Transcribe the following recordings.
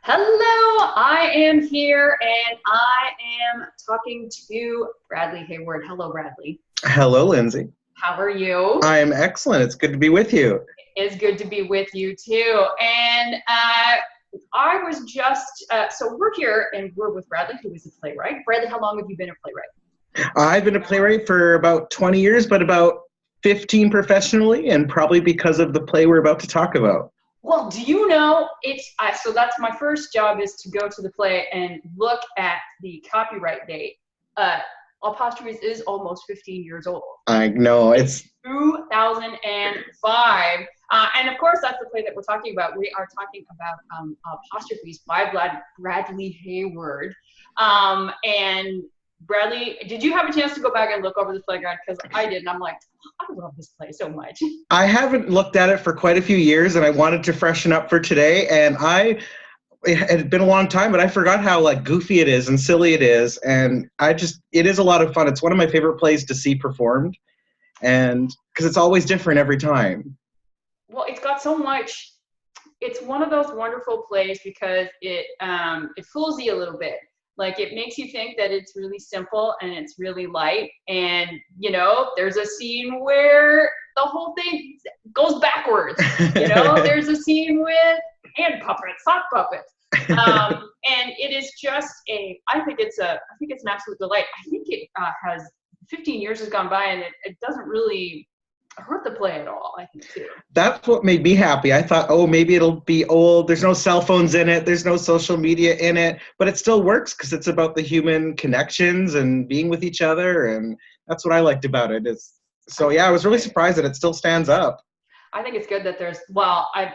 Hello, I am here and I am talking to Bradley Hayward. Hello, Bradley. Hello, Lindsay. How are you? I am excellent. It's good to be with you. It's good to be with you too. And I was just, so we're here and we're with Bradley, who is a playwright. Bradley, how long have you been a playwright? I've been a playwright for about 20 years, but about 15 professionally, and probably because of the play we're about to talk about. Well, do you know, so that's my first job, is to go to the play and look at the copyright date. Apostrophes is almost 15 years old. I know, it's 2005. And of course, that's the play that we're talking about. We are talking about Apostrophes by Bradley Hayward. And Bradley, did you have a chance to go back and look over the playground? Because I did, and I'm like, I love this play so much. I haven't looked at it for quite a few years, and I wanted to freshen up for today, and it had been a long time, but I forgot how like goofy it is and silly it is, and it is a lot of fun. It's one of my favorite plays to see performed, and because it's always different every time. Well, it's got so much. It's one of those wonderful plays because it fools you a little bit. Like, it makes you think that it's really simple and it's really light. And, there's a scene where the whole thing goes backwards. There's a scene with hand puppets, sock puppets. And it is just I think it's an absolute delight. I think it has 15 years has gone by and it doesn't really hurt the play at all, I think, too. That's what made me happy. I thought, oh, maybe it'll be old. There's no cell phones in it. There's no social media in it. But it still works because it's about the human connections and being with each other. And that's what I liked about it. I was really surprised that it still stands up. I think it's good that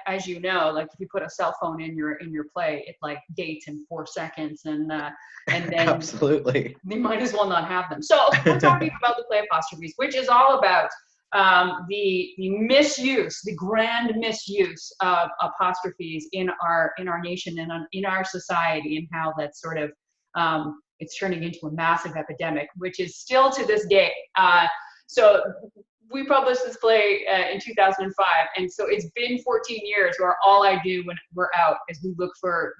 as you know, like if you put a cell phone in your play, it like dates in 4 seconds, and then absolutely, they might as well not have them. So we're talking about the play Apostrophes, which is all about the misuse, the grand misuse of apostrophes in our nation and in our society, and how that's sort of it's turning into a massive epidemic, which is still to this day. So we published this play in 2005, and so it's been 14 years where all I do when we're out is we look for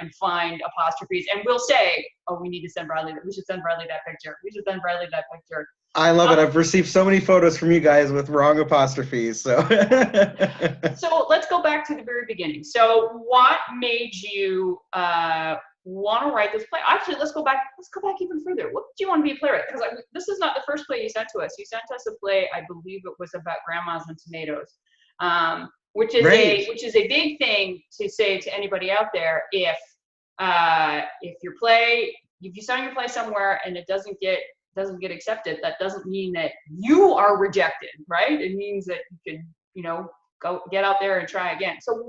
and find apostrophes, and we'll say, oh, we need to send Bradley that. We should send Bradley that picture. We should send Bradley that picture. I love it. I've received so many photos from you guys with wrong apostrophes. So So let's go back to the very beginning. So what made you want to write this play? Actually, let's go back even further. What did you want to be a playwright? Because this is not the first play you sent to us. You sent us a play, I believe it was about grandmas and tomatoes, which is a big thing to say to anybody out there. If you sign your play somewhere and it doesn't get accepted, that doesn't mean that you are rejected, right? It means that you can, go get out there and try again. So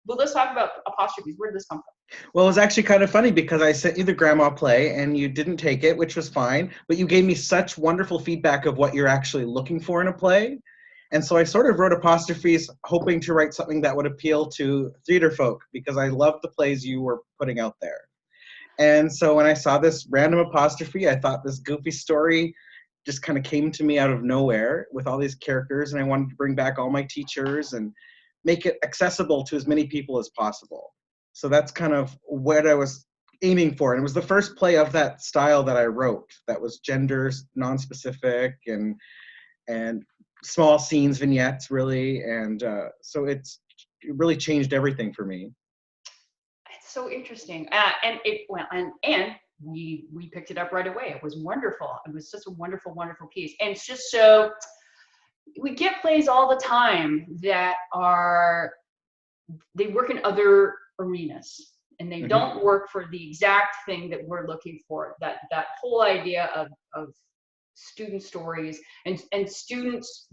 let's talk about apostrophes. Where did this come from? Well, it was actually kind of funny because I sent you the grandma play and you didn't take it, which was fine, but you gave me such wonderful feedback of what you're actually looking for in a play. And so I sort of wrote Apostrophes hoping to write something that would appeal to theater folk, because I loved the plays you were putting out there. And so when I saw this random apostrophe, I thought this goofy story just kind of came to me out of nowhere with all these characters, and I wanted to bring back all my teachers and make it accessible to as many people as possible. So that's kind of what I was aiming for. And it was the first play of that style that I wrote that was gender non-specific and small scenes, vignettes, really. And so it really changed everything for me. So interesting, and we picked it up right away. It was wonderful. It was just a wonderful, wonderful piece. And it's just so we get plays all the time that they work in other arenas, and they don't work for the exact thing that we're looking for. That whole idea of student stories and students,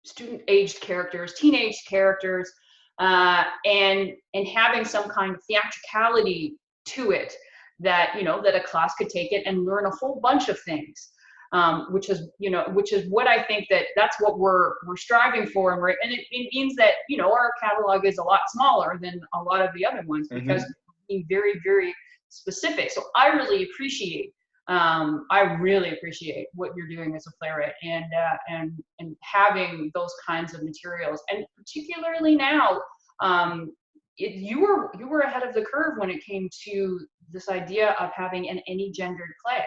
student-aged characters, teenage characters. And having some kind of theatricality to it, that a class could take it and learn a whole bunch of things, which is what I think that's what we're striving for, and it means that our catalog is a lot smaller than a lot of the other ones, because we're being very, very specific. So I really appreciate what you're doing as a playwright, and having those kinds of materials, and particularly now, you were ahead of the curve when it came to this idea of having an any gendered play.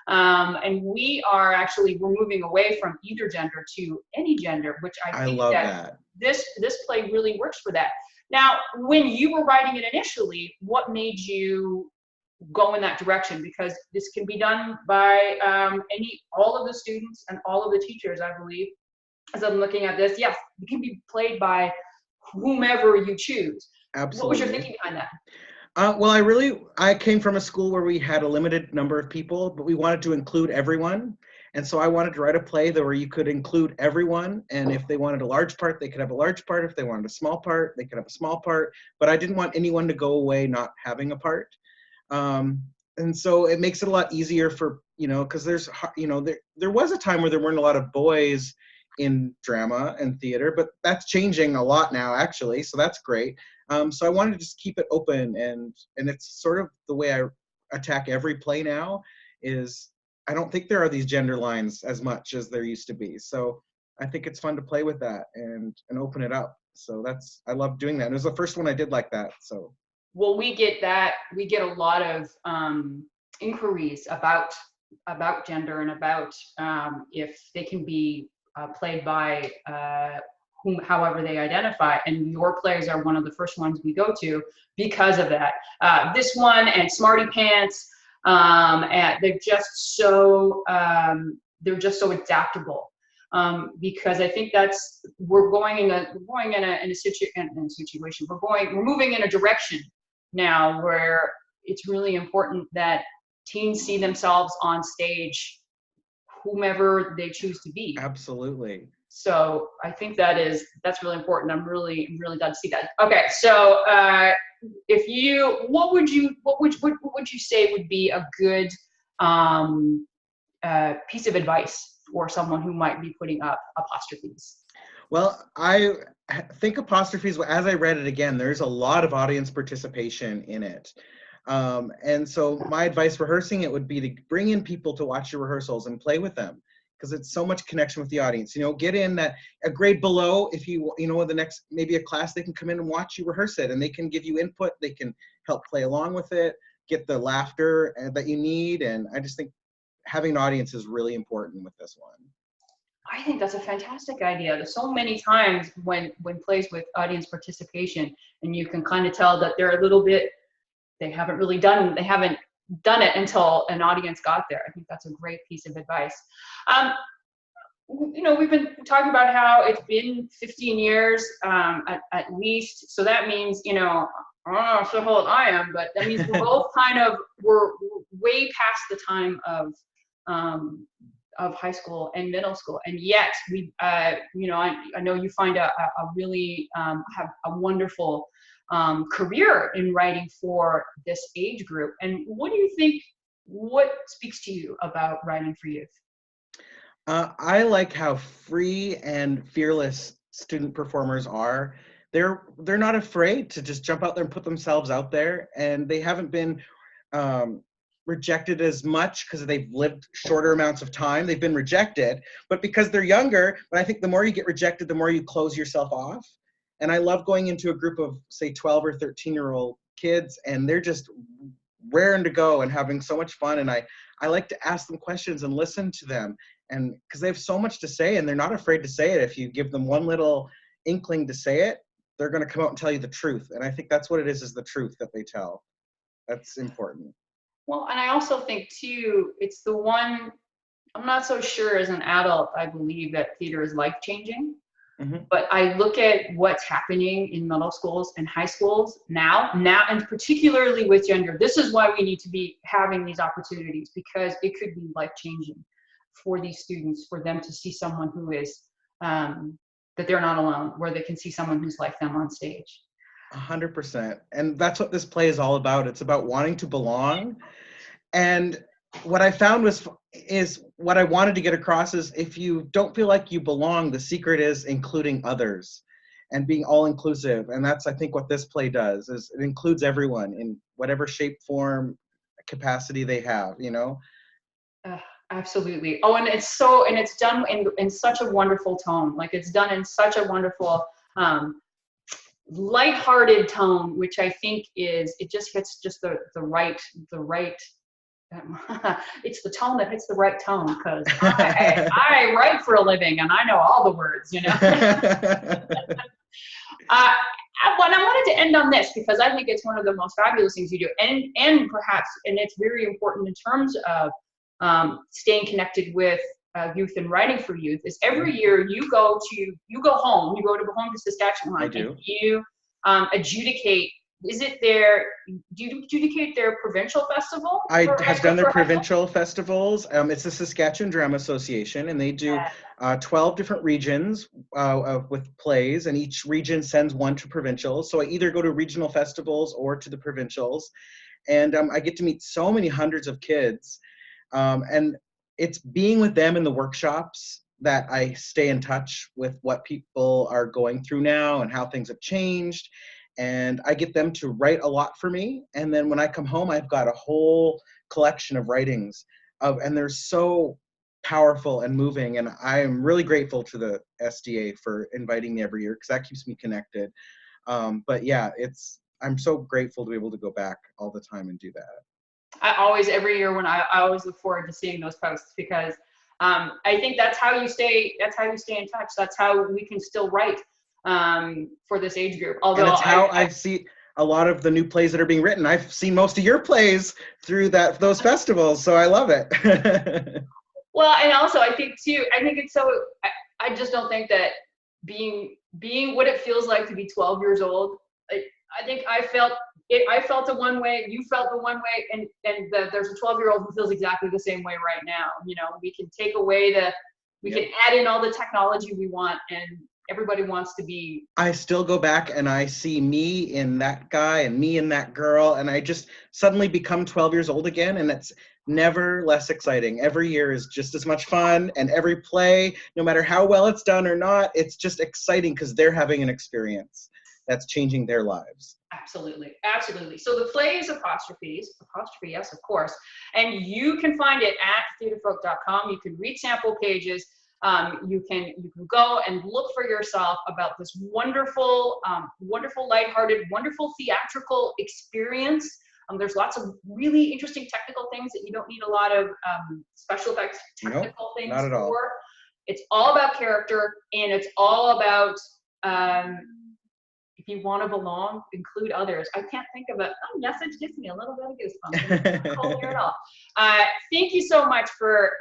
And we're moving away from either gender to any gender, which I I think love that that. this play really works for that. Now, when you were writing it initially, what made you go in that direction? Because this can be done by all of the students and all of the teachers, I believe. As I'm looking at this, yes, it can be played by whomever you choose. What was your Absolutely. thinking behind that? Well, I came from a school where we had a limited number of people, but we wanted to include everyone. And so I wanted to write a play where you could include everyone. And if they wanted a large part, they could have a large part. If they wanted a small part, they could have a small part. But I didn't want anyone to go away not having a part. And so it makes it a lot easier for, because there was a time where there weren't a lot of boys in drama and theater, but that's changing a lot now, actually. So that's great. So I wanted to just keep it open, and it's sort of the way I attack every play now. Is I don't think there are these gender lines as much as there used to be. So I think it's fun to play with that and open it up. So I love doing that. And it was the first one I did like that. So. Well, we get a lot of inquiries about gender and about if they can be played by however they identify, and your plays are one of the first ones we go to because of that. This one and Smarty Pants, and they're just so adaptable. Because I think we're moving in a direction now where it's really important that teens see themselves on stage, whomever they choose to be. Absolutely. So I think that's really important. I'm really glad to see that. Okay, so what would you say would be a good piece of advice for someone who might be putting up apostrophes? Well, I think apostrophes, as I read it again, there's a lot of audience participation in it. And so my advice rehearsing it would be to bring in people to watch your rehearsals and play with them, because it's so much connection with the audience. Get in a grade below, if the next, maybe a class, they can come in and watch you rehearse it, and they can give you input, they can help play along with it, get the laughter that you need. And I just think having an audience is really important with this one. I think that's a fantastic idea. There's so many times when plays with audience participation, and you can kind of tell that they're a little bit, they haven't done it until an audience got there. I think that's a great piece of advice. We've been talking about how it's been 15 years at least. So that means, I don't know how old I am, but that means we're both we're way past the time of high school and middle school. And yet I know you find a really have a wonderful career in writing for this age group. And what speaks to you about writing for youth? I like how free and fearless student performers are. They're not afraid to just jump out there and put themselves out there, and they haven't been rejected as much because they've lived shorter amounts of time. They've been rejected, but because they're younger. But I think the more you get rejected, the more you close yourself off. And I love going into a group of, say, 12 or 13-year-old kids, and they're just raring to go and having so much fun. And I like to ask them questions and listen to them, and because they have so much to say, and they're not afraid to say it. If you give them one little inkling to say it, they're going to come out and tell you the truth. And I think that's what it is the truth that they tell. That's important. Well, and I also think too, it's the one, I'm not so sure as an adult, I believe that theater is life-changing. Mm-hmm. But I look at what's happening in middle schools and high schools now, and particularly with gender. This is why we need to be having these opportunities, because it could be life-changing for these students, for them to see someone who is, that they're not alone, where they can see someone who's like them on stage. 100%. And that's what this play is all about. It's about wanting to belong. And what I found is what I wanted to get across is, if you don't feel like you belong, the secret is including others and being all inclusive. And that's, I think, what this play does, is it includes everyone in whatever shape, form, capacity they have, Absolutely. Oh, and it's done in such a wonderful tone. Like, it's done in such a wonderful, lighthearted tone, which I think it just hits just the right, it's the tone that hits the right tone, because I write for a living and I know all the words, you know. But I wanted to end on this, because I think it's one of the most fabulous things you do, and perhaps, and it's very important in terms of staying connected with youth and writing for youth, is every year you go home to Saskatchewan. I do. And you adjudicate. Is it their? Do you adjudicate their provincial festival? I have done their provincial festivals. It's the Saskatchewan Drama Association, and they do 12 different regions with plays, and each region sends one to provincials. So I either go to regional festivals or to the provincials, and I get to meet so many hundreds of kids, and it's being with them in the workshops that I stay in touch with what people are going through now and how things have changed. And I get them to write a lot for me. And then when I come home, I've got a whole collection of writings and they're so powerful and moving. And I am really grateful to the SDA for inviting me every year, because that keeps me connected. But yeah, I'm so grateful to be able to go back all the time and do that. Every year when I always look forward to seeing those posts, because I think that's how you stay in touch. That's how we can still write for this age group. Although and it's how I see a lot of the new plays that are being written. I've seen most of your plays through those festivals, so I love it. Well, and also I think it's so, I just don't think that being what it feels like to be 12 years old, I think I felt the one way, you felt the one way, and there's a 12-year-old who feels exactly the same way right now. You know, we can take away we can add in all the technology we want, and everybody wants to be. I still go back and I see me in that guy and me in that girl, and I just suddenly become 12 years old again, and it's never less exciting. Every year is just as much fun, and every play, no matter how well it's done or not, it's just exciting because they're having an experience that's changing their lives. Absolutely, absolutely. So the play is Apostrophe, yes, of course. And you can find it at theatrefolk.com. You can read sample pages. You can go and look for yourself about this wonderful, lighthearted, wonderful theatrical experience. There's lots of really interesting technical things that you don't need a lot of special effects technical things not at all. for. It's all about character, and it's all about if you want to belong, include others. I can't think of a message gives me a little bit of goosebumps. Not cold here at all. Thank you so much for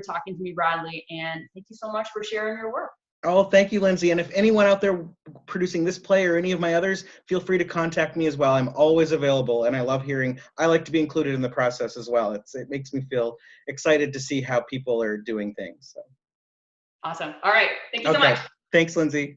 talking to me, Bradley, and thank you so much for sharing your work. Oh, thank you, Lindsay. And if anyone out there producing this play or any of my others, feel free to contact me as well. I'm always available, and I like to be included in the process as well. It makes me feel excited to see how people are doing things. So. Awesome. All right. Thank you so much. Thanks, Lindsay.